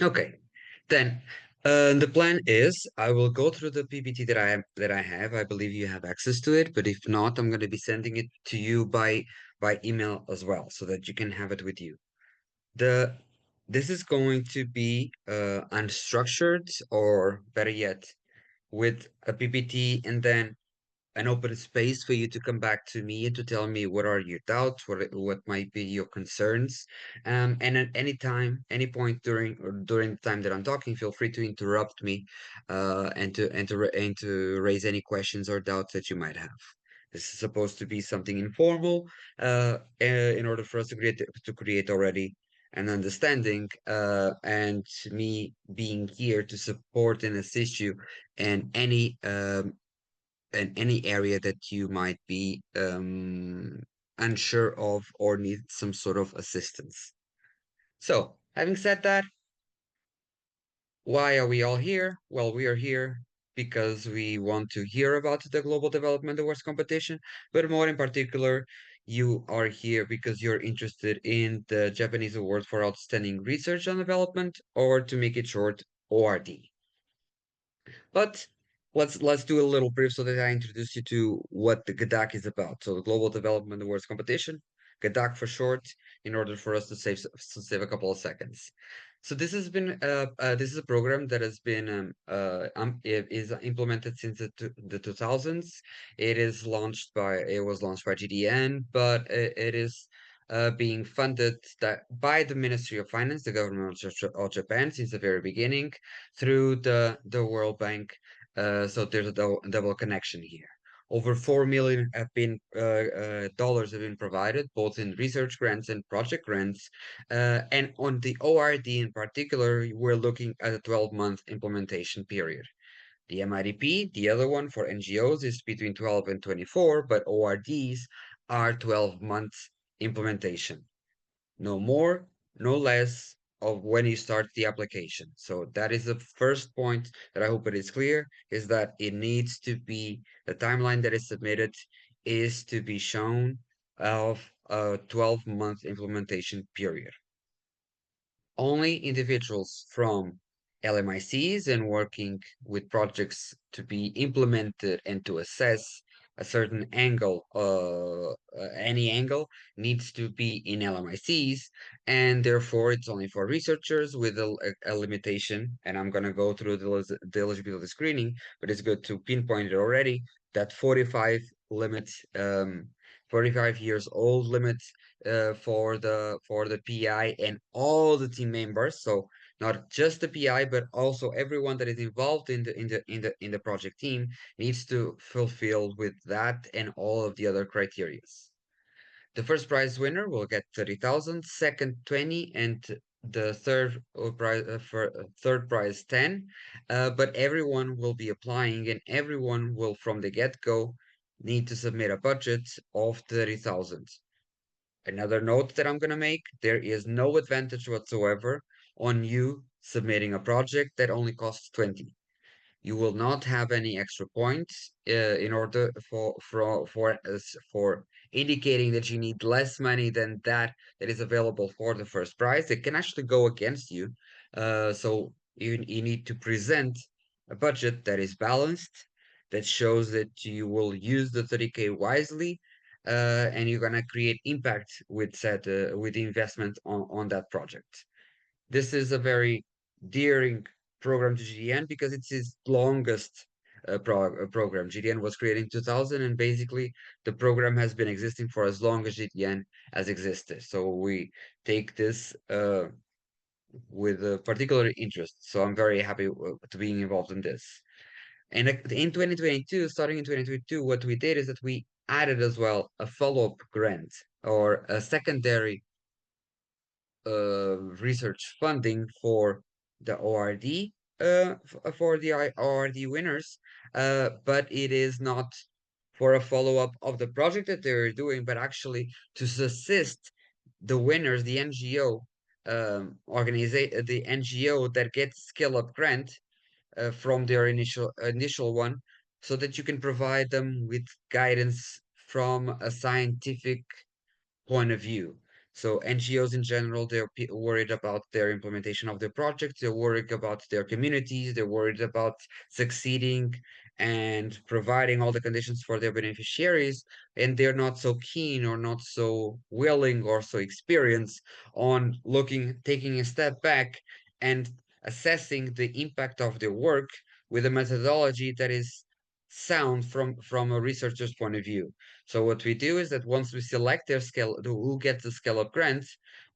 Okay, then the plan is I will go through the PPT that I have. I believe you have access to it, but if not, I'm going to be sending it to you by email as well, so that you can have it with you. The This is going to be unstructured, or better yet, with a PPT and then an open space for you to come back to me and to tell me what are your doubts, what might be your concerns. And at any time, any point during the time that I'm talking, feel free to interrupt me, and to raise any questions or doubts that you might have. This is supposed to be something informal, in order for us to create already an understanding, and me being here to support and assist you in any area that you might be unsure of or need some sort of assistance. So, having said that, why are we all here? Well, we are here because we want to hear about the Global Development Awards competition, but more in particular, you are here because you're interested in the Japanese Award for Outstanding Research and Development, or to make it short, ORD. But let's do a little brief so that I introduce you to what the GDAC is about. So the Global Development Awards Competition, GDAC for short, in order for us to save a couple of seconds. So this is a program that has been is implemented since the 2000s. It was launched by GDN, but it is being funded by the Ministry of Finance, the government of Japan, since the very beginning, through the World Bank. So there's a double connection here. Over 4 million dollars have been provided, both in research grants and project grants. And on the ORD in particular, we're looking at a 12-month implementation period. The MIDP, the other one for NGOs, is between 12 and 24, but ORDs are 12 months implementation. No more, no less of when you start the application. So that is the first point that I hope it is clear, is that it needs to be the timeline that is submitted is to be shown of a 12-month implementation period. Only individuals from LMICs and working with projects to be implemented and to assess a certain angle, any angle needs to be in LMICs, and therefore it's only for researchers with a limitation. And I'm going to go through the eligibility screening, but it's good to pinpoint it already, that 45 limit, 45 years old limit, for the PI and all the team members. So not just the PI, but also everyone that is involved in the project team needs to fulfill with that and all of the other criterias. The first prize winner will get 30,000, second 20, and the third prize 10. But everyone will be applying, and everyone will from the get-go need to submit a budget of 30,000. Another note that I'm going to make, there is no advantage whatsoever on you submitting a project that only costs 20. You will not have any extra points in order for indicating that you need less money than that is available for the first prize. It can actually go against you. So you need to present a budget that is balanced, that shows that you will use the 30K wisely, and you're gonna create impact with the investment on that project. This is a very dearing program to GDN because it's his longest program. GDN was created in 2000, and basically the program has been existing for as long as GDN has existed. So we take this with a particular interest. So I'm very happy to being involved in this. And in 2022, starting in 2022, what we did is that we added as well a follow-up grant, or a secondary research funding for the ORD, for the ORD winners, but it is not for a follow-up of the project that they're doing, but actually to assist the winners, the NGO organization, the NGO that gets Skill Up grant from their initial one, so that you can provide them with guidance from a scientific point of view. So NGOs in general, they're worried about their implementation of their projects. They're worried about their communities. They're worried about succeeding and providing all the conditions for their beneficiaries. And they're not so keen or not so willing or so experienced on taking a step back and assessing the impact of their work with a methodology that is sound from a researcher's point of view. So what we do is that once we select their scale, who gets the scale-up grant,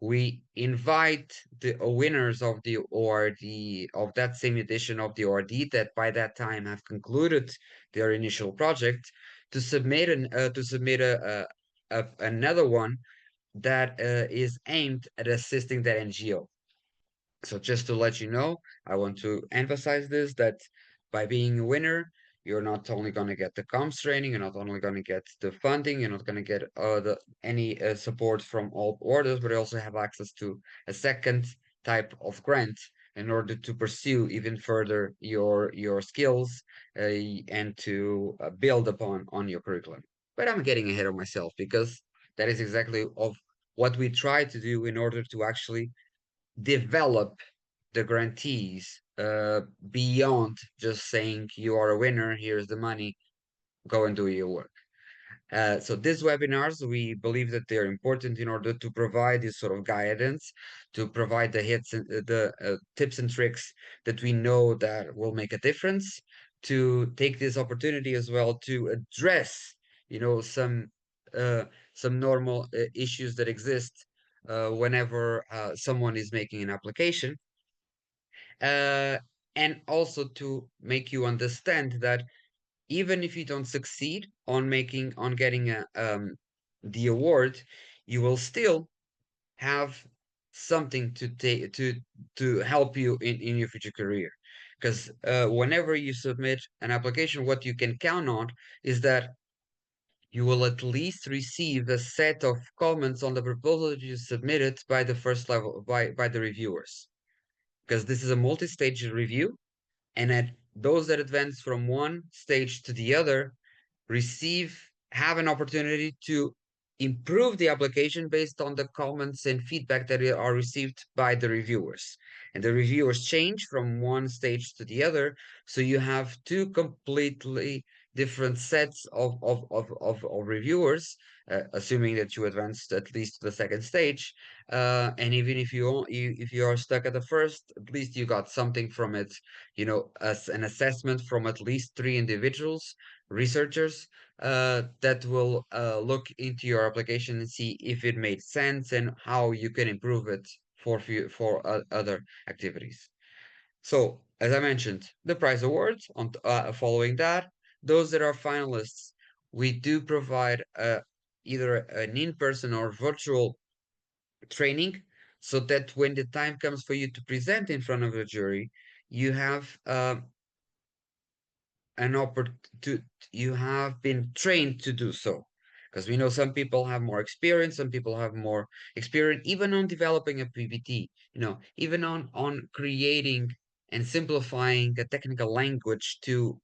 we invite the winners of the ORD of that same edition of the ORD that by that time have concluded their initial project to submit another one that is aimed at assisting that NGO. So just to let you know, I want to emphasize this that by being a winner, you're not only going to get the comms training, you're not only going to get the funding, you're not going to get any support from all orders, but you also have access to a second type of grant in order to pursue even further your skills and to build upon on your curriculum. But I'm getting ahead of myself because that is exactly of what we try to do in order to actually develop the grantees beyond just saying you are a winner, here's the money, go and do your work. So these webinars, we believe that they're important in order to provide this sort of guidance, to provide the hits and the tips and tricks that we know that will make a difference, to take this opportunity as well to address, you know, some normal issues that exist whenever someone is making an application, uh, and also to make you understand that even if you don't succeed on getting the award, you will still have something to take to help you in your future career. Because whenever you submit an application, what you can count on is that you will at least receive a set of comments on the proposal that you submitted by the first level by the reviewers. Because this is a multi-stage review, and at those that advance from one stage to the other have an opportunity to improve the application based on the comments and feedback that are received by the reviewers. And the reviewers change from one stage to the other, so you have two completely different sets of reviewers, assuming that you advanced at least to the second stage. And even if you are stuck at the first, at least you got something from it, you know, as an assessment from at least three individuals, researchers, that will look into your application and see if it made sense and how you can improve it for other activities. So, as I mentioned, the prize awards following that, those that are finalists, we do provide either an in-person or virtual training so that when the time comes for you to present in front of a jury, you have an opportunity, you have been trained to do so. Because we know some people have more experience, some people have more experience, even on developing a PPT, you know, even on creating and simplifying a technical language to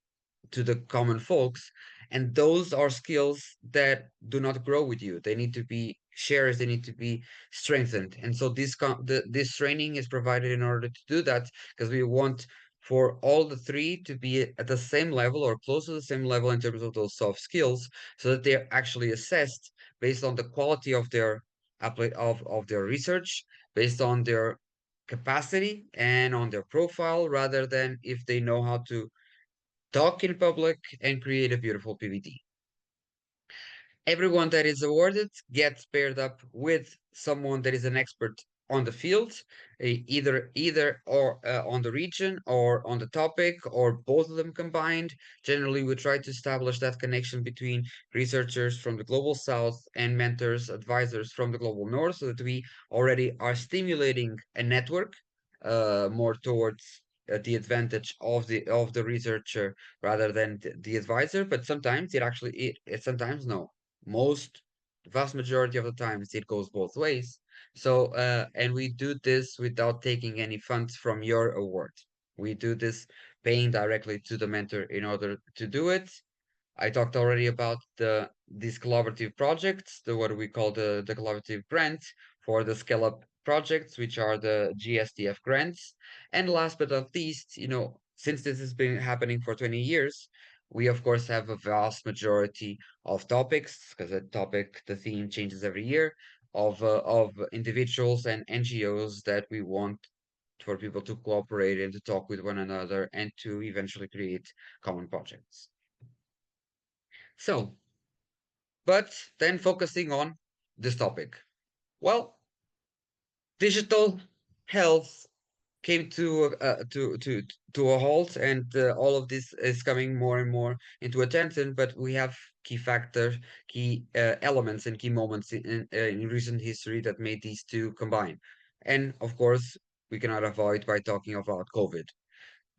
the common folks. And those are skills that do not grow with you. They need to be shared, they need to be strengthened. And so this training is provided in order to do that, because we want for all the three to be at the same level or close to the same level in terms of those soft skills, so that they're actually assessed based on the quality of of their research, based on their capacity and on their profile, rather than if they know how to talk in public and create a beautiful PPT. Everyone that is awarded gets paired up with someone that is an expert on the field, either or on the region or on the topic or both of them combined. Generally, we try to establish that connection between researchers from the global south and mentors, advisors from the global north, so that we already are stimulating a network more towards the advantage of the researcher rather than the advisor. But sometimes it sometimes no, most vast majority of the times it goes both ways. So and we do this without taking any funds from your award. We do this paying directly to the mentor in order to do it. I talked already about these collaborative projects, the what we call the collaborative grants for the scale up projects, which are the GSTF grants. And last but not least, since this has been happening for 20 years, we of course have a vast majority of topics because the theme changes every year of individuals and NGOs that we want for people to cooperate and to talk with one another and to eventually create common projects. So, but then focusing on this topic. Well, digital health came to a halt, and all of this is coming more and more into attention. But we have key factors, key elements, and key moments in recent history that made these two combine. And of course, we cannot avoid by talking about COVID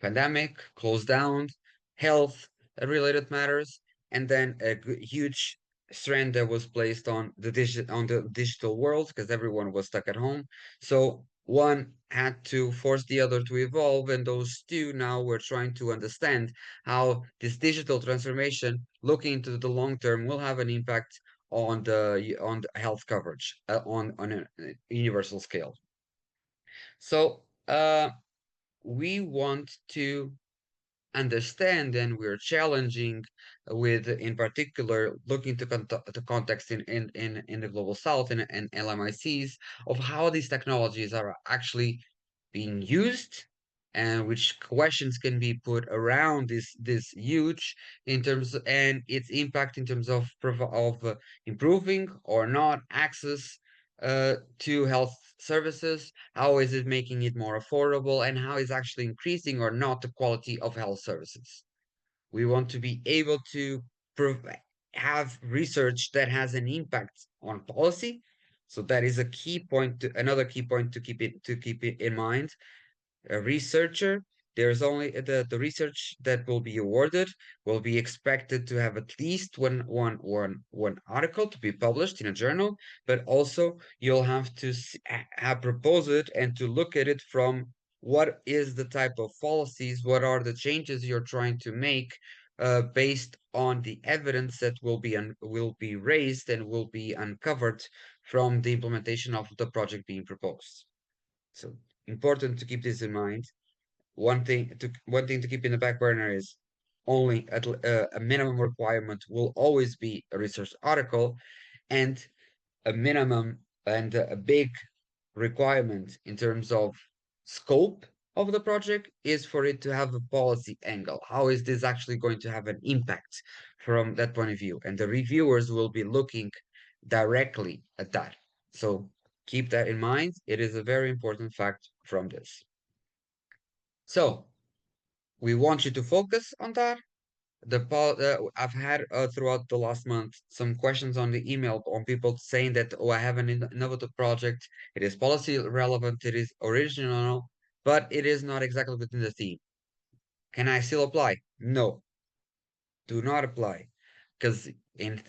pandemic, closed down, health related matters, and then a huge strand that was placed on the digital world because everyone was stuck at home. So one had to force the other to evolve, and those two now were trying to understand how this digital transformation, looking into the long term, will have an impact on the health coverage on a universal scale. So we want to understand and we're challenging with in particular looking to the context in the global south and LMICs of how these technologies are actually being used and which questions can be put around this huge in terms and its impact in terms of improving or not access to health services. How is it making it more affordable, and how is actually increasing or not the quality of health services? We want to be able to prov- have research that has an impact on policy. So that is a key point another key point to keep it in mind. A researcher, there's only the research that will be awarded will be expected to have at least one article to be published in a journal, but also you'll have to have propose it and to look at it from what is the type of policies, what are the changes you're trying to make based on the evidence that will be raised and will be uncovered from the implementation of the project being proposed. So important to keep this in mind. One thing to keep in the back burner is only a minimum requirement will always be a research article, and a minimum and a big requirement in terms of scope of the project is for it to have a policy angle. How is this actually going to have an impact from that point of view? And the reviewers will be looking directly at that. So keep that in mind. It is a very important fact from this. So we want you to focus on that. I've had throughout the last month some questions on the email on people saying that, oh, I have an innovative project. It is policy relevant. It is original, but it is not exactly within the theme. Can I still apply? No, do not apply. Because in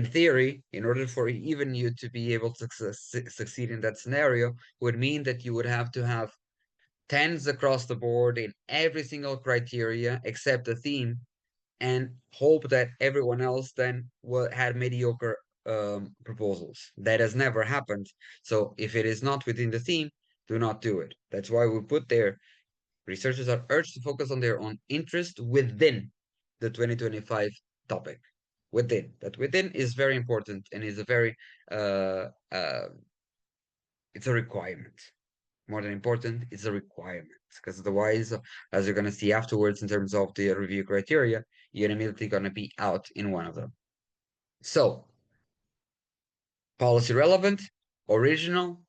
theory, in order for even you to be able to succeed in that scenario, would mean that you would have to have tens across the board in every single criteria except the theme and hope that everyone else then had mediocre proposals. That has never happened. So if it is not within the theme, do not do it. That's why we put there researchers are urged to focus on their own interest within the 2025 topic. Within that, within is very important and is a very uh, uh, it's a requirement. More than important, it's a requirement because otherwise, as you're going to see afterwards in terms of the review criteria, you're immediately going to be out in one of them. So, policy relevant, original.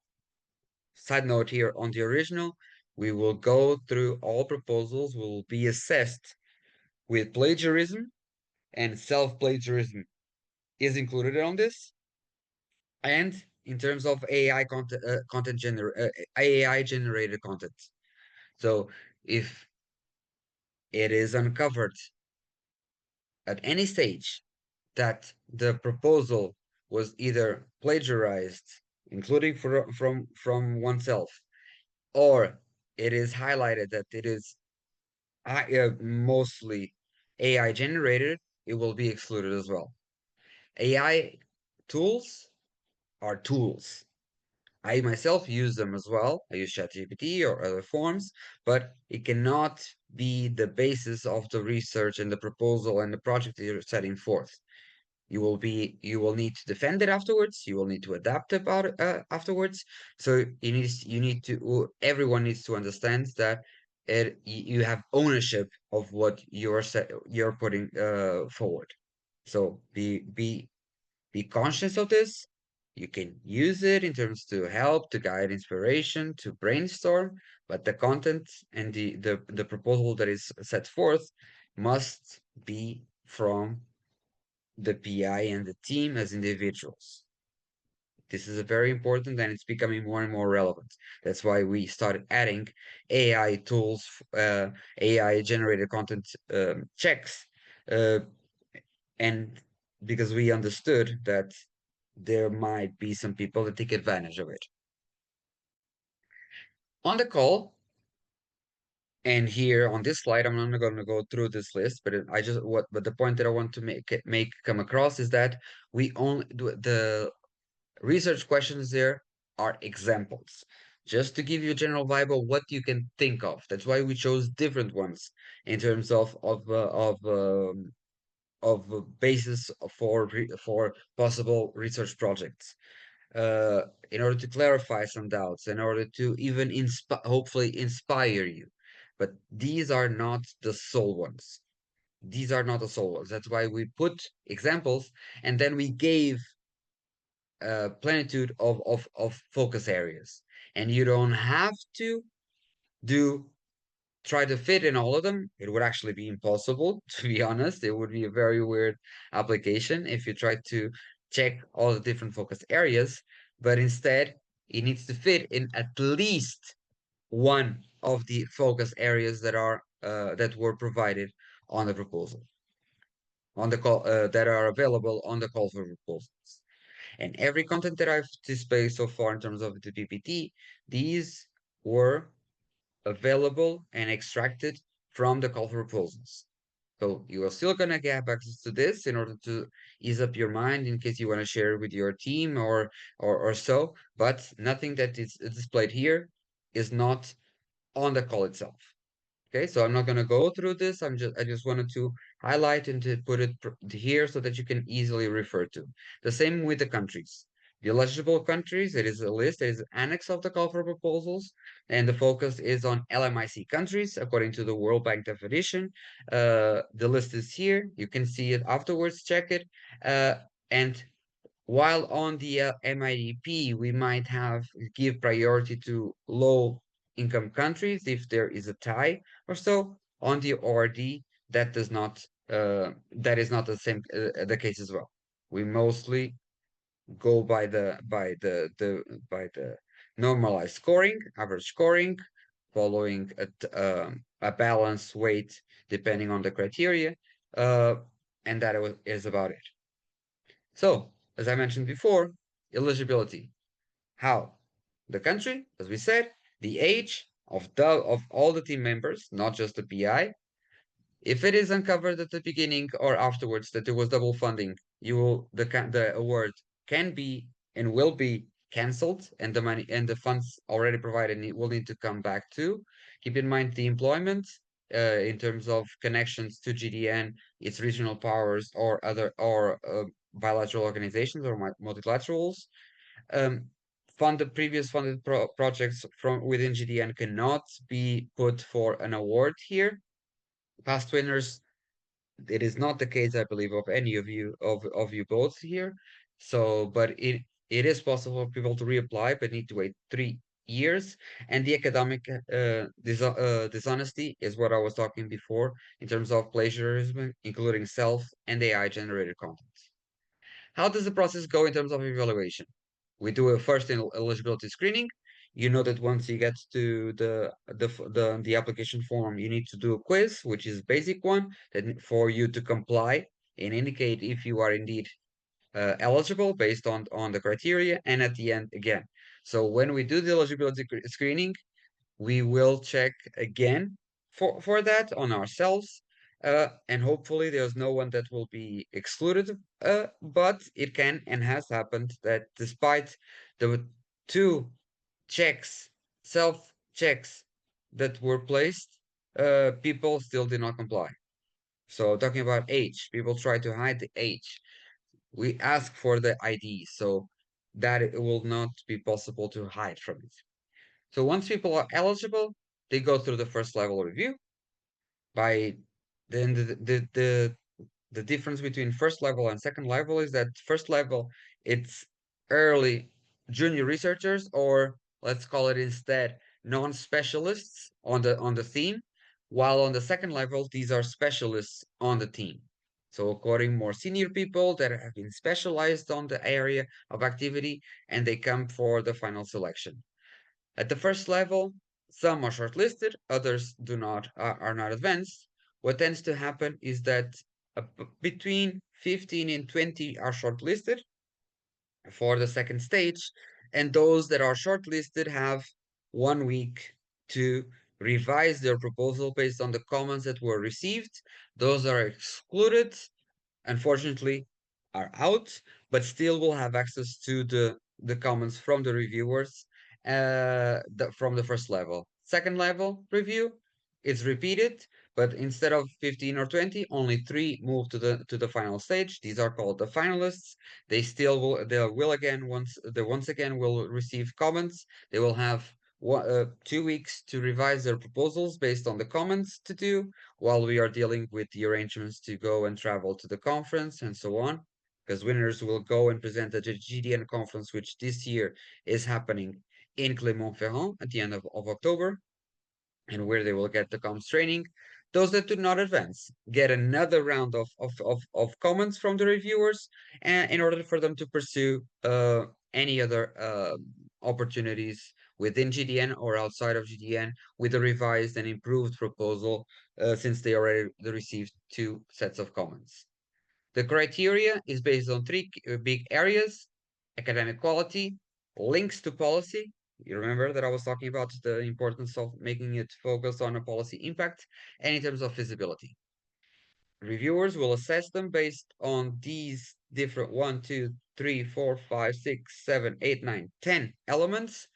Side note here on the original, we will go through all proposals, will be assessed with plagiarism and self-plagiarism is included on this. And in terms of AI generated content. So if it is uncovered at any stage that the proposal was either plagiarized, including from oneself, or it is highlighted that it is mostly AI generated, it will be excluded as well. AI tools are tools. I myself use them as well. I use ChatGPT or other forms, but it cannot be the basis of the research and the proposal and the project that you're setting forth. You will need to defend it afterwards. You will need to adapt about it afterwards. So you need to everyone needs to understand that you have ownership of what you're putting forward. So be conscious of this. You can use it in terms to help, to guide inspiration, to brainstorm, but the content and the proposal that is set forth must be from the PI and the team as individuals. This is a very important and it's becoming more and more relevant. That's why we started adding AI tools, AI generated content checks, uh, and because we understood that there might be some people that take advantage of it. On the call, and here on this slide, I'm not going to go through this list, but I just what but the point that I want to make come across is that we only do the research questions there are examples, just to give you a general vibe of what you can think of. That's why we chose different ones in terms of basis for possible research projects. In order to clarify some doubts, in order to even hopefully inspire you. But these are not the sole ones. These are not the sole ones. That's why we put examples and then we gave plenitude of focus areas. And you don't have to do try to fit in all of them. It would actually be impossible, to be honest. It would be a very weird application if you try to check all the different focus areas, but instead it needs to fit in at least one of the focus areas that were provided on the proposal, on the call that are available on the call for proposals. And every content that I've displayed so far in terms of the PPT, these were available and extracted from the call for proposals. So you are still gonna get access to this in order to ease up your mind in case you want to share with your team or so. But nothing that is displayed here is not on the call itself. Okay, so I'm not going to go through this. I just wanted to highlight and to put it here so that you can easily refer to. The same with the countries. The eligible countries, it is a list, it is an annex of the call for proposals, and the focus is on LMIC countries according to the World Bank definition. The list is here. You can see it afterwards, check it. And while on the MIDP, we might have give priority to low income countries if there is a tie or so. On the ORD, that is not the same the case as well. We mostly go by the normalized scoring, average scoring, following a balanced weight depending on the criteria, uh, and is about it. So, as I mentioned before, eligibility. How? The country, as we said, the age of all the team members, not just the PI. If it is uncovered at the beginning or afterwards that there was double funding, the award can be and will be cancelled, and the money and the funds already provided will need to come back too. Keep in mind the employment in terms of connections to GDN, its regional powers, or other or bilateral organizations or multilaterals. Um, Funded previous funded projects from within GDN cannot be put for an award here. Past winners, it is not the case, I believe, of any of you both here. So, but it is possible for people to reapply, but need to wait 3 years. And the academic dishonesty is what I was talking before in terms of plagiarism, including self and AI generated content. How does the process go in terms of evaluation? We do a first eligibility screening. You know that once you get to the application form, you need to do a quiz, which is basic one, that for you to comply and indicate if you are indeed eligible based on the criteria. And at the end, again. So when we do the eligibility screening, we will check again for that on ourselves. and hopefully there's no one that will be excluded. But it can and has happened that despite the two checks, self checks that were placed, people still did not comply. So talking about age, people try to hide the age. We ask for the ID so that it will not be possible to hide from it. So once people are eligible, they go through the first level review. By then the difference between first level and second level is that first level it's early junior researchers, or let's call it instead non-specialists on the theme, while on the second level these are specialists on the team. So according more senior people that have been specialized on the area of activity, and they come for the final selection. At the first level, some are shortlisted, others do not are not advanced. What tends to happen is that between 15 and 20 are shortlisted for the second stage, and those that are shortlisted have 1 week to revise their proposal based on the comments that were received. Those are excluded, unfortunately, are out, but still will have access to the comments from the reviewers from the first level. Second level review is repeated, but instead of 15 or 20, only three move to the final stage. These are called the finalists. They once again will receive comments. They will have 2 weeks to revise their proposals based on the comments to do, while we are dealing with the arrangements to go and travel to the conference and so on, because winners will go and present at the GDN conference, which this year is happening in Clermont-Ferrand at the end of October, and where they will get the comms training. Those that do not advance get another round of comments from the reviewers, and in order for them to pursue any other opportunities within GDN or outside of GDN with a revised and improved proposal, since they already received two sets of comments. The criteria is based on three big areas: academic quality, links to policy. You remember that I was talking about the importance of making it focus on a policy impact, and in terms of feasibility. Reviewers will assess them based on these different 10 elements,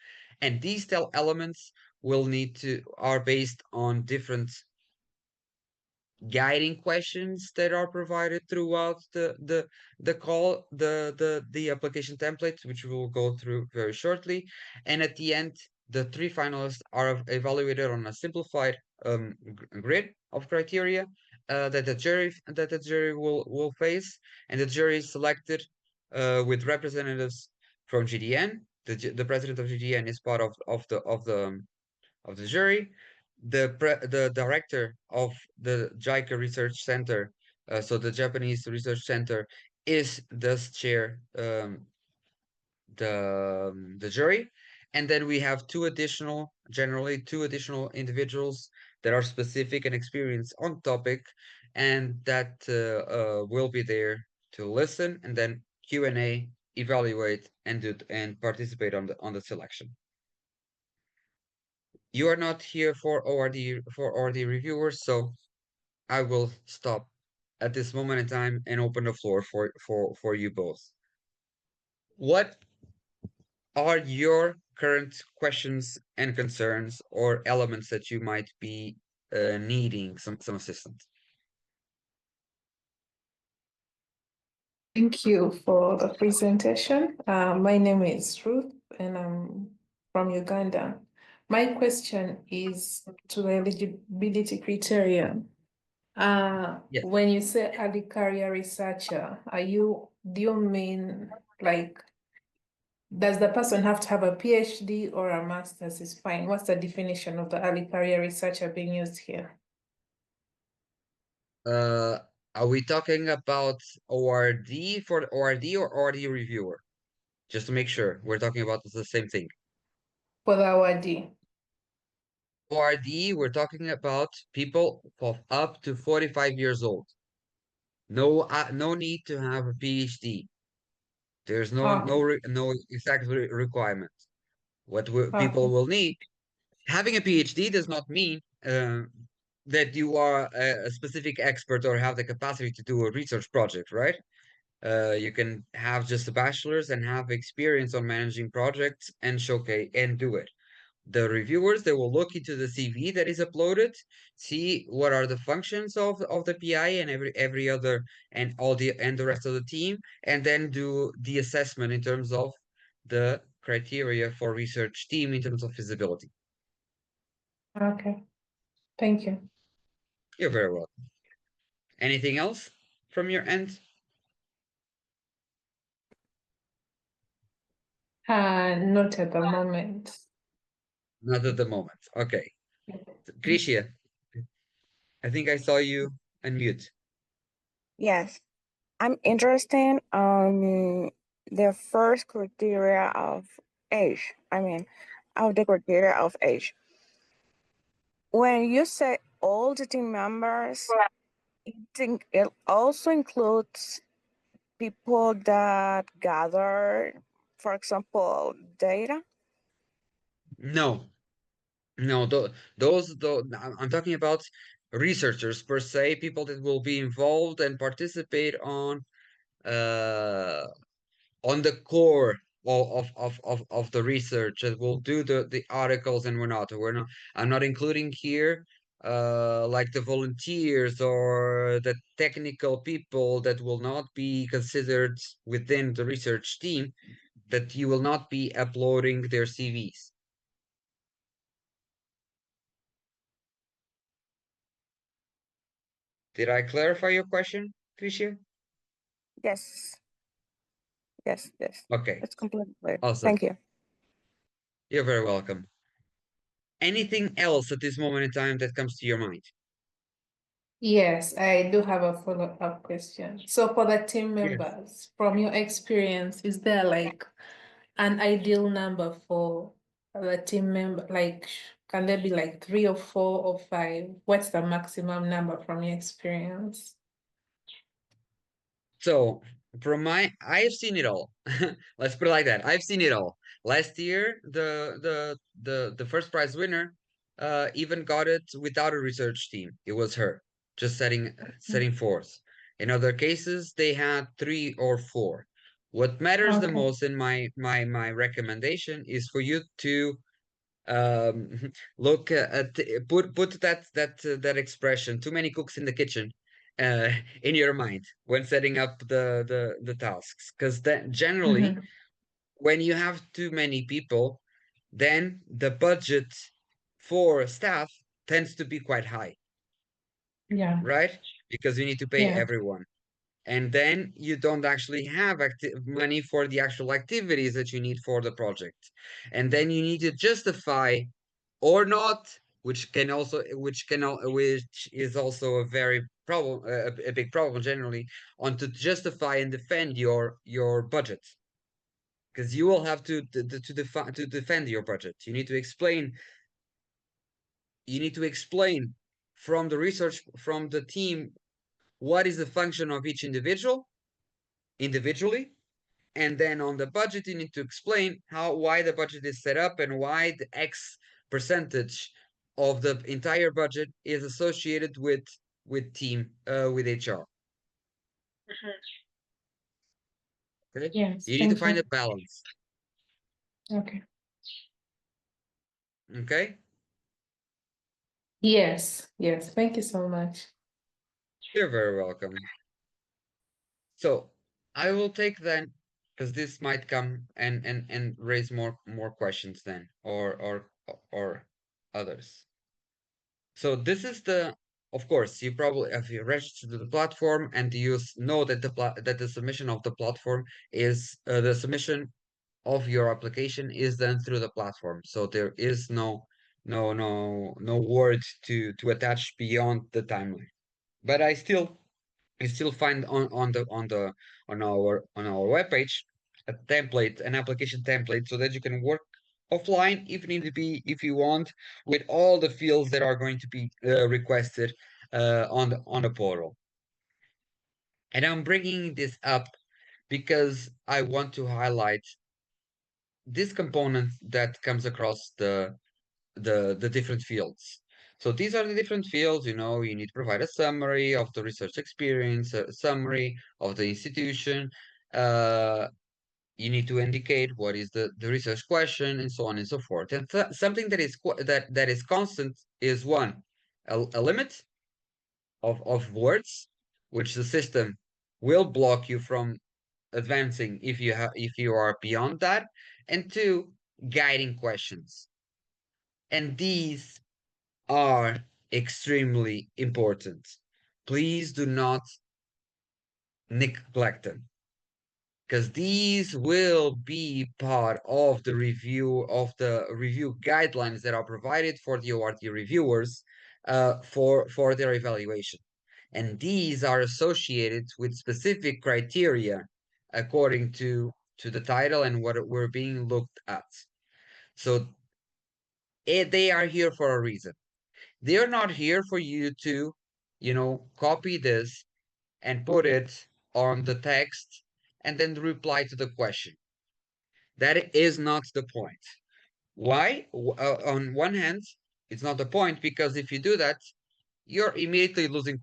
and these 10 elements are based on different guiding questions that are provided throughout the application template, which we will go through very shortly. And at the end, the three finalists are evaluated on a simplified grid of criteria that the jury will face, and the jury is selected with representatives from GDN. The president of GDN is part of the jury. The director of the JICA Research Center, so the Japanese Research Center, is thus chair the jury, and then we have generally two additional individuals that are specific and experienced on topic, and that will be there to listen and then Q&A, evaluate, and participate on the selection. You are not here for ORD reviewers, so I will stop at this moment in time and open the floor for you both. What are your current questions and concerns or elements that you might be needing some assistance? Thank you for the presentation. My name is Ruth and I'm from Uganda. My question is to the eligibility criteria. Yes. When you say early career researcher, do you mean like, does the person have to have a PhD or a master's is fine? What's the definition of the early career researcher being used here? Are we talking about ORD for ORD or ORD reviewer? Just to make sure we're talking about the same thing. For the awardee. ORD, we're talking about people of up to 45 years old. No need to have a PhD. There's no exact requirement. What people Okay. will need, having a PhD does not mean that you are a specific expert or have the capacity to do a research project, right? You can have just a bachelor's and have experience on managing projects and showcase and do it. The reviewers, they will look into the CV that is uploaded, see what are the functions of the PI and every other and all the rest of the team, and then do the assessment in terms of the criteria for research team in terms of feasibility. Okay, thank you. You're very welcome. Anything else from your end? Not at the moment. Not at the moment. Okay. Grisha, I think I saw you unmute. Yes, I'm interested on the first criteria of age. I mean, of the criteria of age. When you say all the team members, I think it also includes people that gather, for example, data. No, no, I'm talking about researchers per se, people that will be involved and participate uh on the core of the research that will do the articles and whatnot. I'm not including here like the volunteers or the technical people that will not be considered within the research team, that you will not be uploading their CVs. Did I clarify your question, Tricia? Yes, yes. Okay, It's completely clear. awesome. Thank you. You're very welcome. Anything else at this moment in time that comes to your mind? Yes, I do have a follow-up question. So for the team Yes. members, from your experience, is there like an ideal number for the team member? Like, can there be like three or four or five? What's the maximum number from your experience? So I've seen it all. Let's put it like that. I've seen it all. Last year, the first prize winner, even got it without a research team. It was her, just setting forth. In other cases, they had three or four. What matters the Okay. most in my recommendation is for you to um look at put that expression, too many cooks in the kitchen, uh in your mind when setting up the tasks, because then generally Mhm. when you have too many people, then the budget for staff tends to be quite high, Yeah. right? Because you need to pay Yeah. everyone, and then you don't actually have money for the actual activities that you need for the project, and then you need to justify or not, which is also a very problem, a big problem generally, on to justify and defend your budget, because you will have to defend your budget. You need to explain from the research from the team what is the function of each individually, and then on the budget you need to explain why the budget is set up and why the X percentage of the entire budget is associated with HR. Mhm. Okay, Yes, you need to thank find a you. balance. Okay. Okay, Yes, yes, thank you so much. you're very welcome. So I will take then, because this might come and raise more questions then, or others. So this is of course, you probably have you registered to the platform and know that the submission of the platform is the submission of your application is done through the platform. So there is no word to attach beyond the timeline. But I still find on our webpage an application template, so that you can work offline if need to be, if you want, with all the fields that are going to be requested on the portal. And I'm bringing this up because I want to highlight this component that comes across the different fields. So these are the different fields, you know, you need to provide a summary of the research experience, a summary of the institution. Uh, you need to indicate what is the research question and so on and so forth. And something that is that is constant is one, a limit of words, which the system will block you from advancing if you are beyond that, and two, guiding questions. And these are extremely important. Please do not neglect them because these will be part of the review guidelines that are provided for the ORD reviewers for their evaluation. And these are associated with specific criteria according to the title and what we're being looked at. So they are here for a reason. They are not here for you to, copy this and put it on the text and then reply to the question. That is not the point. Why? On one hand, it's not the point because if you do that, you're immediately losing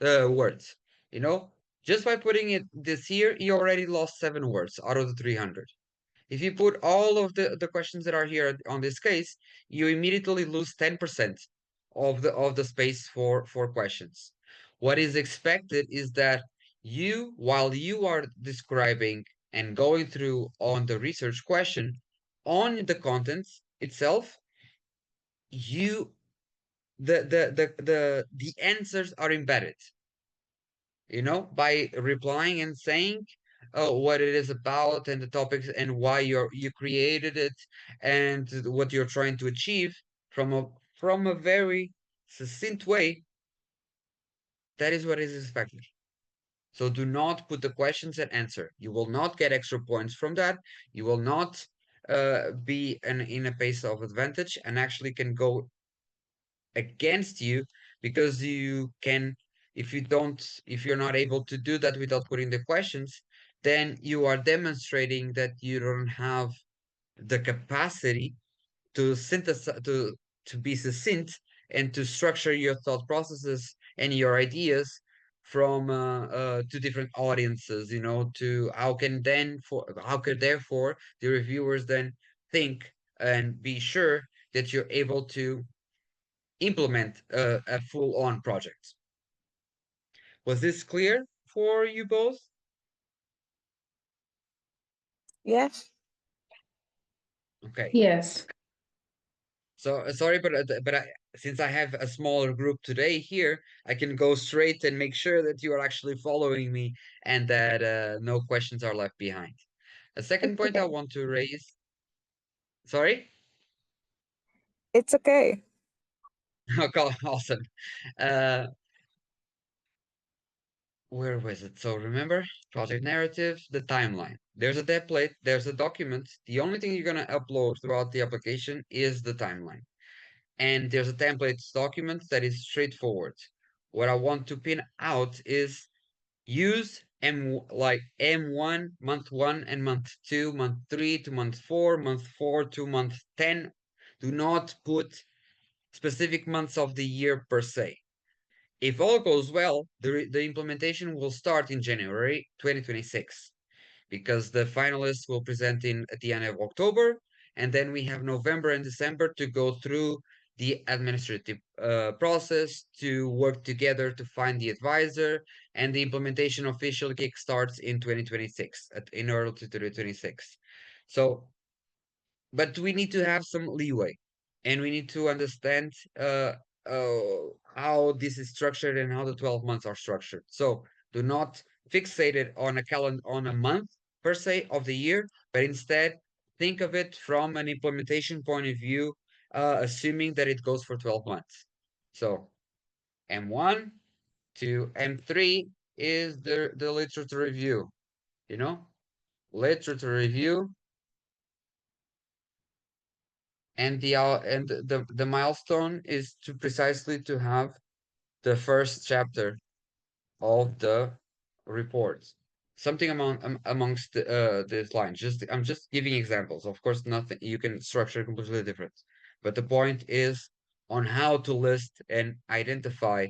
words. You know, just by putting it this here, you already lost 7 words out of the 300. If you put all of the questions that are here on this case, you immediately lose 10% of the space for questions. What is expected is that while you are describing and going through on the research question, on the content itself, you the answers are embedded, by replying and saying what it is about and the topics and why you created it and what you're trying to achieve from a very succinct way. That is what is expected. So do not put the questions and answer. You will not get extra points from that. You will not be in a pace of advantage and actually can go against you because if you're not able to do that without putting the questions, then you are demonstrating that you don't have the capacity to synthesize to be succinct and to structure your thought processes and your ideas from to different audiences, to how can therefore the reviewers then think and be sure that you're able to implement a full-on project. Was this clear for you both? Yes. Okay. Yes. So sorry, since I have a smaller group today here, I can go straight and make sure that you are actually following me and that no questions are left behind. A second It's point I okay. want to raise. Sorry? It's okay. Okay, awesome. Uh, where was it? So remember, project narrative, the timeline. There's a template, there's a document. The only thing you're going to upload throughout the application is the timeline. And there's a template document that is straightforward. What I want to pin out is use M1, month 1 and month 2, month 3 to month 4, month 4 to month 10. Do not put specific months of the year per se. If all goes well, the implementation will start in January 2026 because the finalists will present at the end of October, and then we have November and December to go through the administrative process to work together to find the advisor, and the implementation officially kickstarts in 2026, in early 2026. So but we need to have some leeway and we need to understand how this is structured and how the 12 months are structured. So do not fixate it on a month per se of the year, but instead think of it from an implementation point of view, assuming that it goes for 12 months. So M1 to M3 is the literature review, you know, literature review, and the milestone is to precisely to have the first chapter of the report, something amongst these lines. I'm just giving examples. Of course, nothing you can structure completely different, but the point is on how to list and identify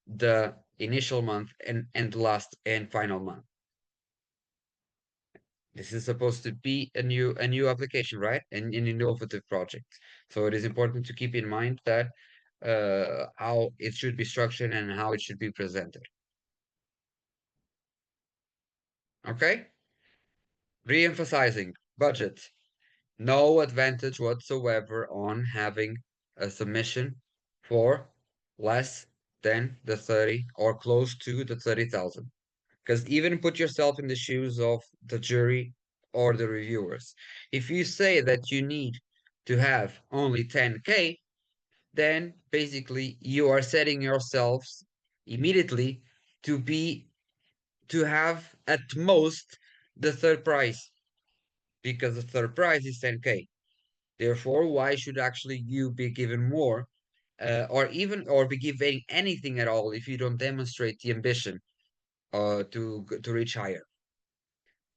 the initial month and last and final month. This is supposed to be a new application, right? And an innovative project. So it is important to keep in mind that how it should be structured and how it should be presented. Okay? Re-emphasizing budget. No advantage whatsoever on having a submission for less than the 30 or close to the 30,000. Because even put yourself in the shoes of the jury or the reviewers. If you say that you need to have only 10K, then basically you are setting yourselves immediately to be to have at most the third prize because the third prize is 10K. Therefore, why should actually you be given more or be given anything at all if you don't demonstrate the ambition to reach higher?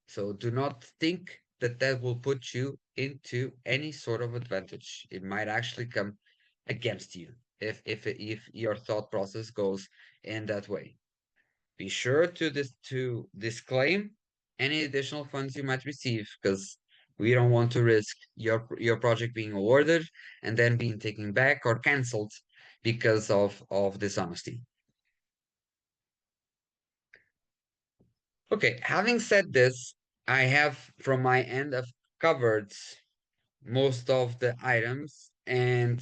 So do not think that that will put you into any sort of advantage. It might actually come against you if your thought process goes in that way. Be sure to disclaim any additional funds you might receive because we don't want to risk your project being awarded and then being taken back or cancelled because of dishonesty. Okay, having said this, I have from my end I've covered most of the items and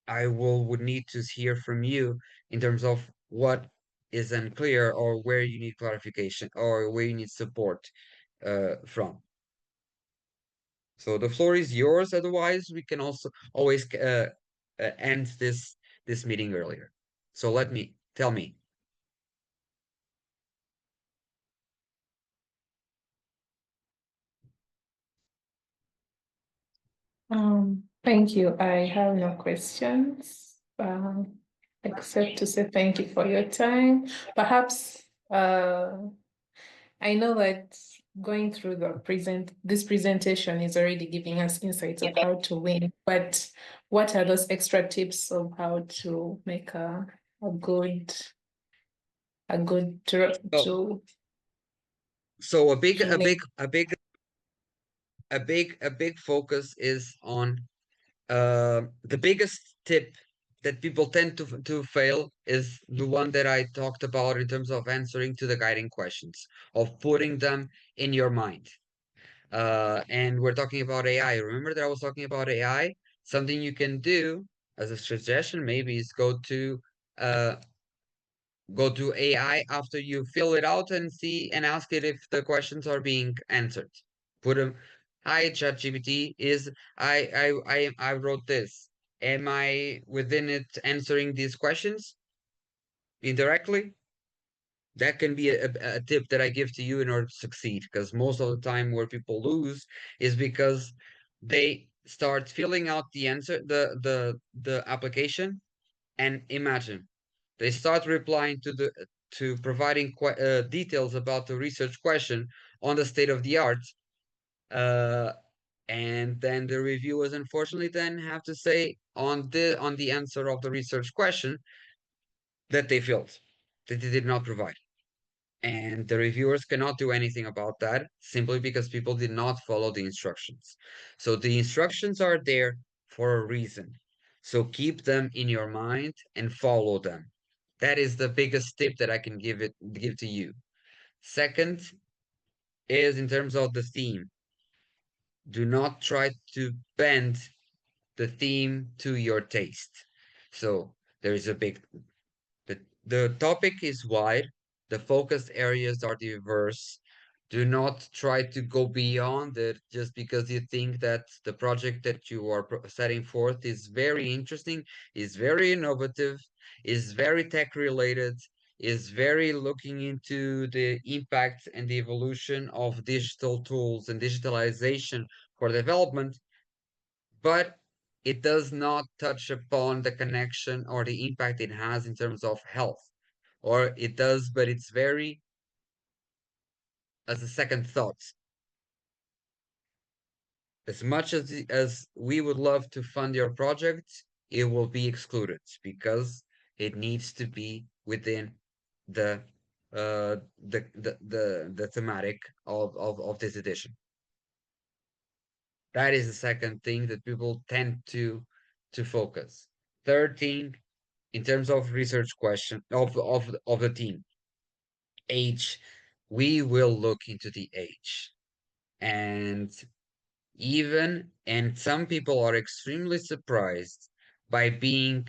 I would need to hear from you in terms of what is unclear or where you need clarification or where you need support from. So the floor is yours. Otherwise, we can also always end this meeting earlier. So tell me. Thank you. I have no questions, except to say thank you for your time. Perhaps I know that going through this presentation is already giving us insights of how to win, but what are those extra tips of how to make a good So, so to make a big focus is on the biggest tip that people tend to fail is the one that I talked about in terms of answering to the guiding questions, of putting them in your mind. And we're talking about AI. Remember that I was talking about AI? Something you can do as a suggestion maybe is uh, go to AI after you fill it out and see and ask it if the questions are being answered. Put them, hi ChatGPT, I wrote this. Am I within it answering these questions indirectly? That can be a tip that I give to you in order to succeed, because most of the time where people lose is because they start filling out the answer, the application, and imagine they start replying to providing details about the research question on the state of the art, uh, and then the reviewers unfortunately then have to say on the answer of the research question that they failed, that they did not provide. And the reviewers cannot do anything about that simply because people did not follow the instructions. So the instructions are there for a reason. So keep them in your mind and follow them. That is the biggest tip that I can give to you. Second is in terms of the theme. Do not try to bend the theme to your taste. So there is a big the topic is wide, the focused areas are diverse. Do not try to go beyond it just because you think that the project that you are setting forth is very interesting, is very innovative, is very tech related, is very looking into the impact and the evolution of digital tools and digitalization for development, but it does not touch upon the connection or the impact it has in terms of health. Or it does, but it's very as a second thought. As much as we would love to fund your project, it will be excluded because it needs to be within the the thematic of this edition. That is the second thing that people tend to focus. Third thing, in terms of research question of the team, age, we will look into the age. And some people are extremely surprised by being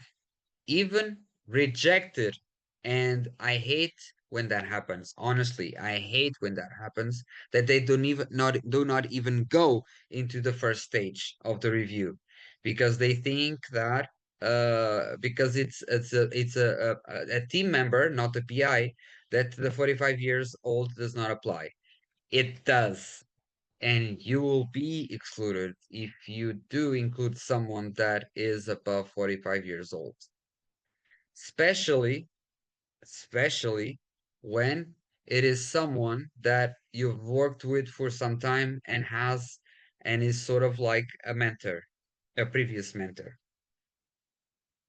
even rejected. And I hate when that happens. Honestly, I hate when that happens, that they do not even go into the first stage of the review because they think that because it's a team member, not a PI, that the 45 years old does not apply. It does. And you will be excluded if you do include someone that is above 45 years old, especially especially when it is someone that you've worked with for some time and is sort of like a mentor, a previous mentor.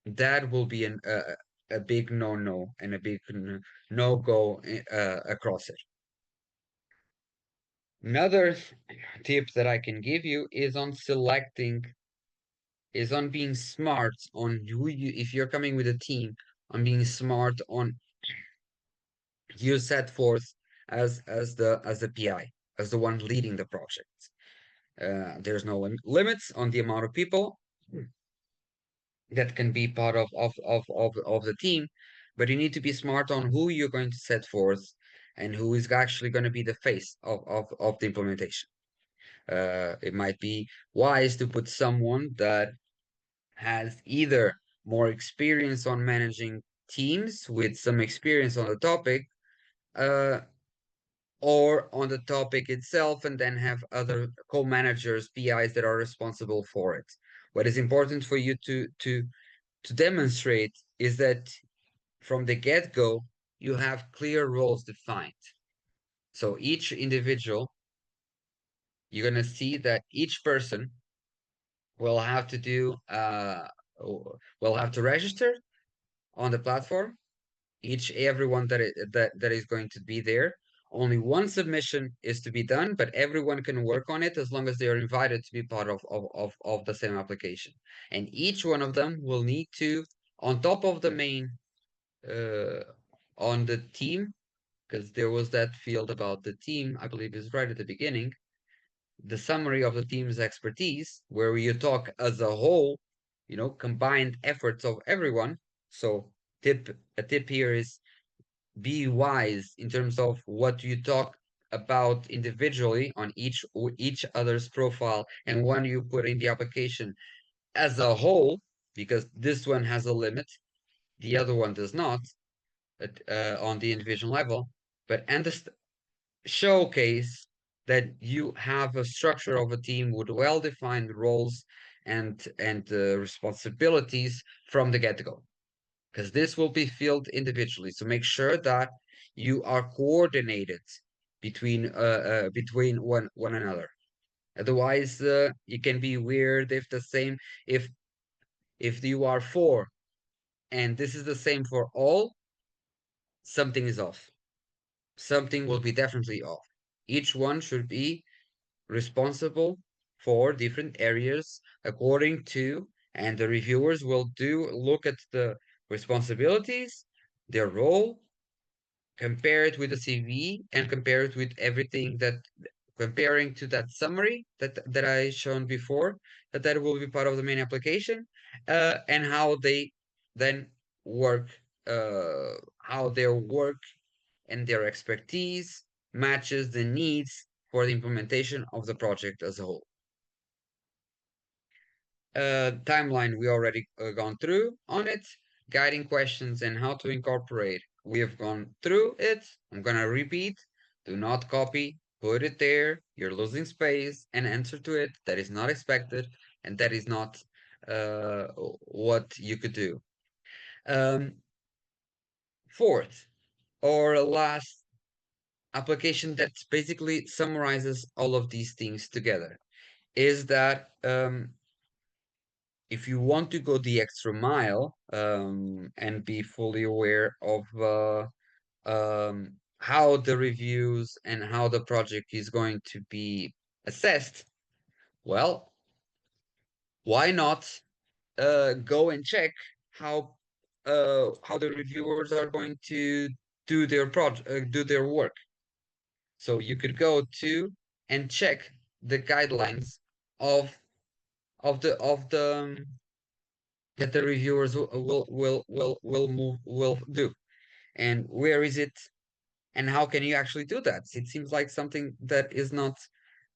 That will be a big no and a big no go across it. Another tip that I can give you is on being smart on who you, if you're coming with a team, on being smart on you set forth as the PI, as the one leading the project. There's no limits on the amount of people that can be part of the team, but you need to be smart on who you're going to set forth and who is actually going to be the face of the implementation. It might be wise to put someone that has either more experience on managing teams with some experience on the topic, uh, or on the topic itself, and then have other co-managers, PIs that are responsible for it. What is important for you to demonstrate is that from the get-go, you have clear roles defined. So each individual, you're gonna see that each person will have to do will have to register on the platform. Everyone that is going to be there. Only one submission is to be done, but everyone can work on it as long as they are invited to be part of the same application. And each one of them will need to, on top of the main uh, on the team, because there was that field about the team, I believe is right at the beginning, the summary of the team's expertise, where you talk as a whole, combined efforts of everyone. So a tip here is be wise in terms of what you talk about individually on each other's profile and when you put in the application as a whole, because this one has a limit, the other one does not on the individual level, but showcase that you have a structure of a team with well-defined roles and responsibilities from the get-go, because this will be filled individually. So make sure that you are coordinated between one another. Otherwise, it can be weird if if you are four and this is the same for all, something is off. Something will be definitely off. Each one should be responsible for different areas according to, and the reviewers will do look at the responsibilities, their role, compare it with the CV, and compare it with everything that comparing to that summary that I shown before, that will be part of the main application, and how they then work, how their work and their expertise matches the needs for the implementation of the project as a whole. Timeline we already gone through on it. Guiding questions and how to incorporate. We have gone through it. I'm gonna repeat. Do not copy. Put it there. You're losing space and answer to it. That is not expected, and that is not what you could do. Um, Fourth or last application that basically summarizes all of these things together is that if you want to go the extra mile and be fully aware of how the reviews and how the project is going to be assessed, well, why not go and check how the reviewers are going to do their work. So you could go to and check the guidelines of of the that the reviewers will do, and where is it, and how can you actually do that? It seems like something that is not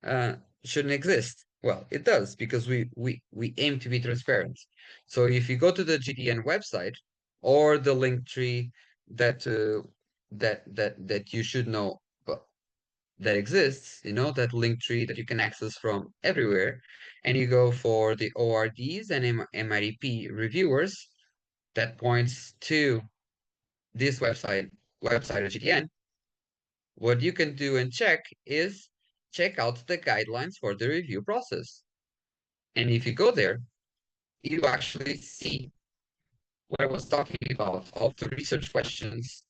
uh, shouldn't exist. Well, it does because we aim to be transparent. So if you go to the GDN website or the link tree that that you should know, but that exists, that link tree that you can access from everywhere, and you go for the ORDs and MIDP reviewers, that points to this website of GDN. What you can do and check is check out the guidelines for the review process. And if you go there, you actually see what I was talking about, all the research questions,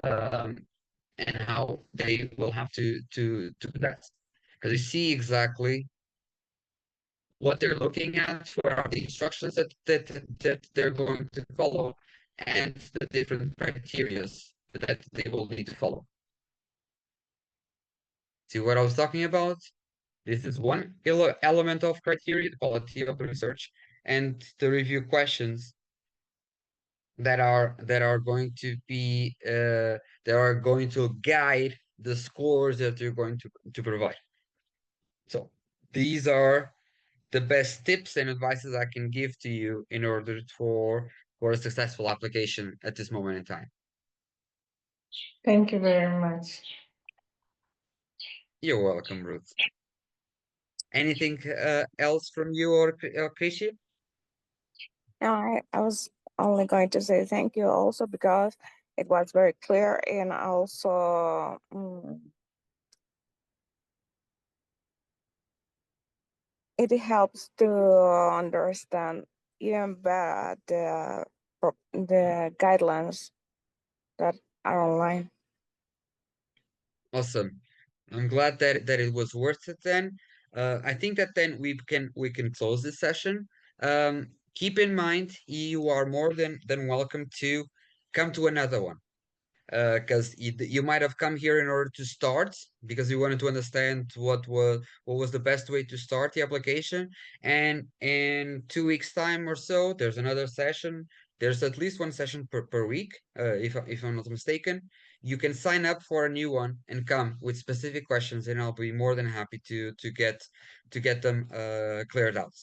um, and how they will have to do that. Because you see exactly what they're looking at, what are the instructions that they're going to follow, and the different criterias that they will need to follow. See what I was talking about? This is one element of criteria, the quality of the research, and the review questions that are going to be that are going to guide the scores that you're going to provide. So these are the best tips and advices I can give to you in order for a successful application at this moment in time. Thank you very much. You're welcome, Ruth. Anything else from you or Krishy? No, I was only going to say thank you also because it was very clear and also it helps to understand even better the guidelines that are online. Awesome. I'm glad that it was worth it then. I think that then we can close this session. Keep in mind you are more than welcome to come to another one. Because you might have come here in order to start because you wanted to understand what was the best way to start the application. And in 2 weeks' time or so, there's another session. There's at least one session per week, if I'm not mistaken. You can sign up for a new one and come with specific questions, and I'll be more than happy to get them cleared out.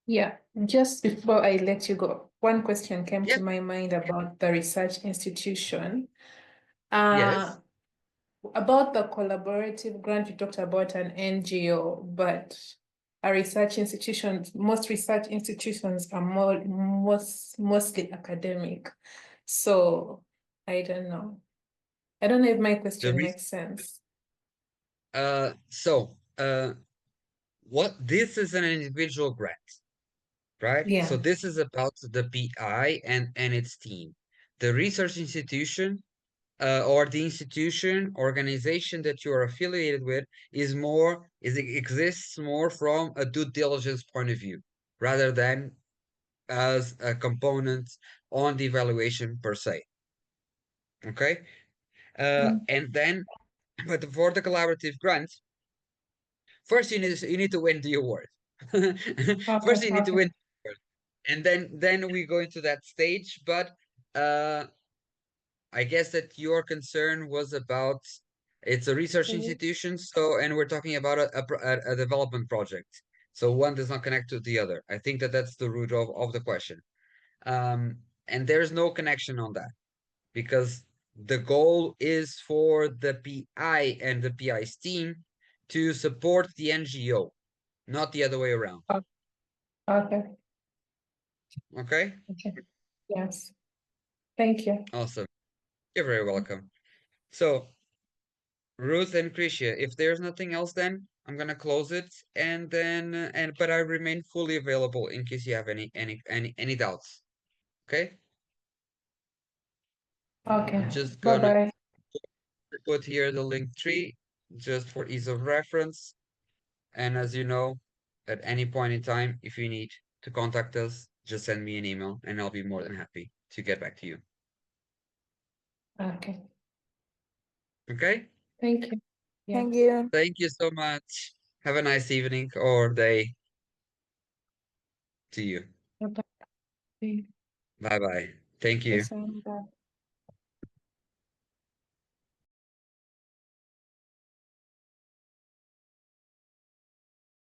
Yeah, just before I let you go, one question came Yeah. to my mind about the research institution. Uh, Yes. About the collaborative grant, you talked about an NGO, but a research institution, most research institutions are mostly academic. So I don't know. I don't know if my The question re makes sense. so what this is an individual grant, right? So Yeah. this is about the PI and its team. The research institution or the institution organization that you are affiliated with it exists more from a due diligence point of view rather than as a component on the evaluation per se. Okay. And then, but for the collaborative grant, first you need to win the award. Okay, First you need to okay. win, and then we go into that stage. But uh, I guess that your concern was about it's a research Mhm. institution, so and we're talking about a development project. So one does not connect to the other. I think that that's the root of the question. And there's no connection on that because the goal is for the PI and the PI's team to support the NGO, not the other way around. Okay, Okay? okay. Yes. Thank you. Awesome. You're very welcome. So, Ruth and Krisha, if there's nothing else, then I'm gonna close it, and then but I remain fully available in case you have any doubts. Okay? Okay. I'm just gonna Bye-bye. put here the link tree just for ease of reference. And as you know, at any point in time, if you need to contact us, just send me an email and I'll be more than happy to get back to you. Okay. Okay? Thank you. Yeah. Thank you. Thank you so much. Have a nice evening or day to you. Bye-bye. Bye bye. Thank The you. same. Bye.